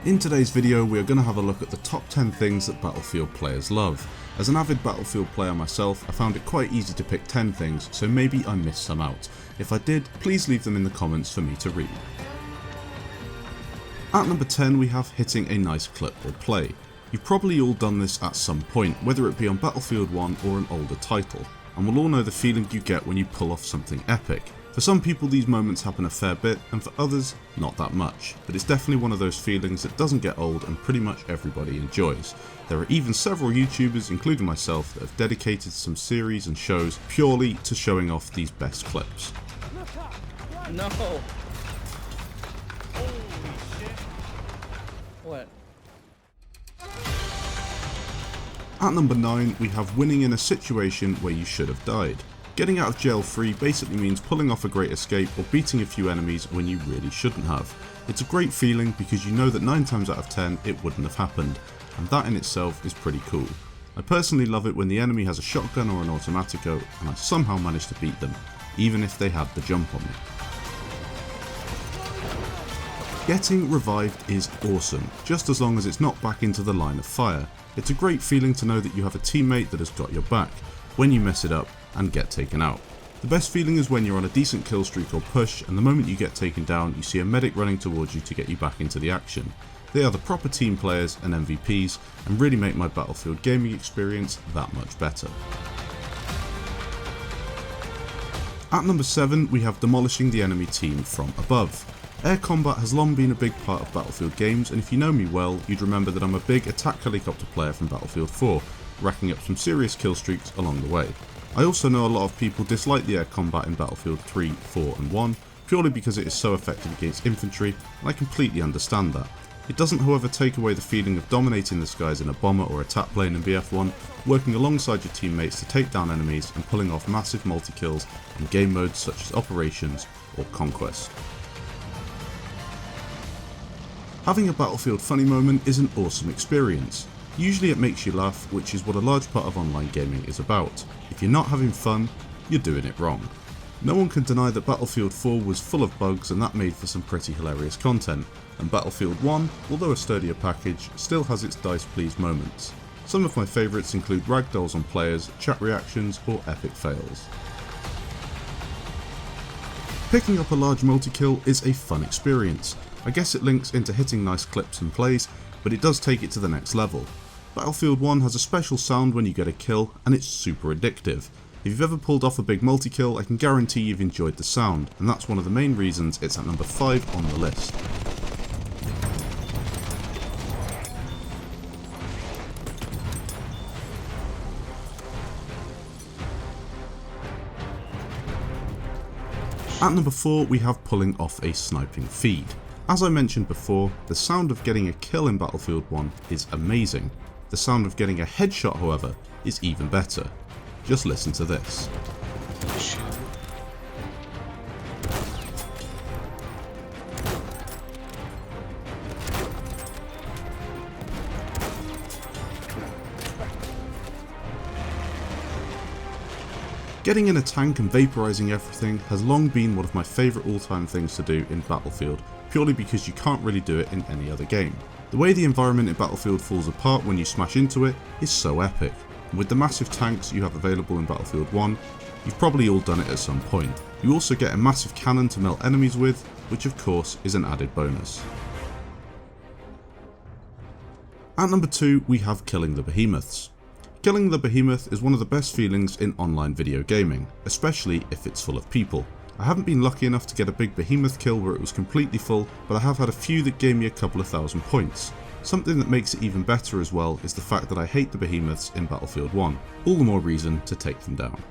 In today's video we are going to have a look at the top 10 things that Battlefield players love. As an avid Battlefield player myself, I found it quite easy to pick 10 things, so maybe I missed some out. If I did, please leave them in the comments for me to read. At number 10 we have hitting a nice clip or play. You've probably all done this at some point, whether it be on Battlefield 1 or an older title, and we'll all know the feeling you get when you pull off something epic. For some people these moments happen a fair bit, and for others not that much, but it's definitely one of those feelings that doesn't get old and pretty much everybody enjoys. There are even several YouTubers, including myself, that have dedicated some series and shows purely to showing off these best clips. No! Holy shit. What? At number 9 we have winning in a situation where you should have died. Getting out of jail free basically means pulling off a great escape or beating a few enemies when you really shouldn't have. It's a great feeling because you know that 9 times out of 10 it wouldn't have happened, and that in itself is pretty cool. I personally love it when the enemy has a shotgun or an automatico and I somehow manage to beat them, even if they had the jump on me. Getting revived is awesome, just as long as it's not back into the line of fire. It's a great feeling to know that you have a teammate that has got your back when you mess it up and get taken out. The best feeling is when you're on a decent kill streak or push, and the moment you get taken down you see a medic running towards you to get you back into the action. They are the proper team players and MVPs and really make my Battlefield gaming experience that much better. At number 7 we have demolishing the enemy team from above. Air combat has long been a big part of Battlefield games, and if you know me well you'd remember that I'm a big attack helicopter player from Battlefield 4, racking up some serious kill streaks along the way. I also know a lot of people dislike the air combat in Battlefield 3, 4 and 1 purely because it is so effective against infantry, and I completely understand that. It doesn't however take away the feeling of dominating the skies in a bomber or attack plane in BF1, working alongside your teammates to take down enemies and pulling off massive multi-kills in game modes such as Operations or Conquest. Having a Battlefield funny moment is an awesome experience. Usually it makes you laugh, which is what a large part of online gaming is about. If you're not having fun, you're doing it wrong. No one can deny that Battlefield 4 was full of bugs and that made for some pretty hilarious content, and Battlefield 1, although a sturdier package, still has its dice please moments. Some of my favourites include ragdolls on players, chat reactions or epic fails. Picking up a large multi-kill is a fun experience. I guess it links into hitting nice clips and plays, but it does take it to the next level. Battlefield 1 has a special sound when you get a kill, and it's super addictive. If you've ever pulled off a big multi-kill, I can guarantee you've enjoyed the sound, and that's one of the main reasons it's at number 5 on the list. At number 4 we have pulling off a sniping feed. As I mentioned before, the sound of getting a kill in Battlefield 1 is amazing. The sound of getting a headshot, however, is even better. Just listen to this. Getting in a tank and vaporising everything has long been one of my favourite all-time things to do in Battlefield, purely because you can't really do it in any other game. The way the environment in Battlefield falls apart when you smash into it is so epic, and with the massive tanks you have available in Battlefield 1, you've probably all done it at some point. You also get a massive cannon to melt enemies with, which of course is an added bonus. At number 2 we have killing the behemoths. Killing the behemoth is one of the best feelings in online video gaming, especially if it's full of people. I haven't been lucky enough to get a big behemoth kill where it was completely full, but I have had a few that gave me a couple of thousand points. Something that makes it even better as well is the fact that I hate the behemoths in Battlefield 1, all the more reason to take them down.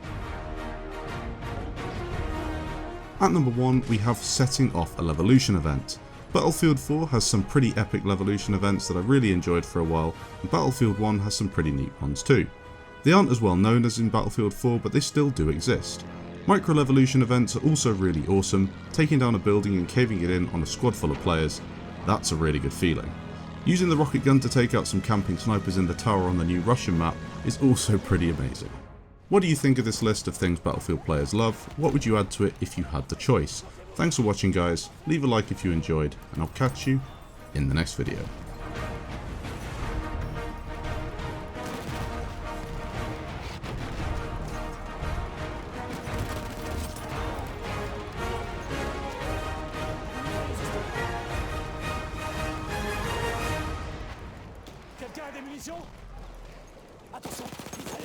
At number 1 we have setting off a LEVOLUTION event. Battlefield 4 has some pretty epic LEVOLUTION events that I really enjoyed for a while, and Battlefield 1 has some pretty neat ones too. They aren't as well known as in Battlefield 4, but they still do exist. Micro LEVOLUTION events are also really awesome. Taking down a building and caving it in on a squad full of players, that's a really good feeling. Using the rocket gun to take out some camping snipers in the tower on the new Russian map is also pretty amazing. What do you think of this list of things Battlefield players love? What would you add to it if you had the choice? Thanks for watching guys, leave a like if you enjoyed, and I'll catch you in the next video. Précision. Attention, mitrailleuse.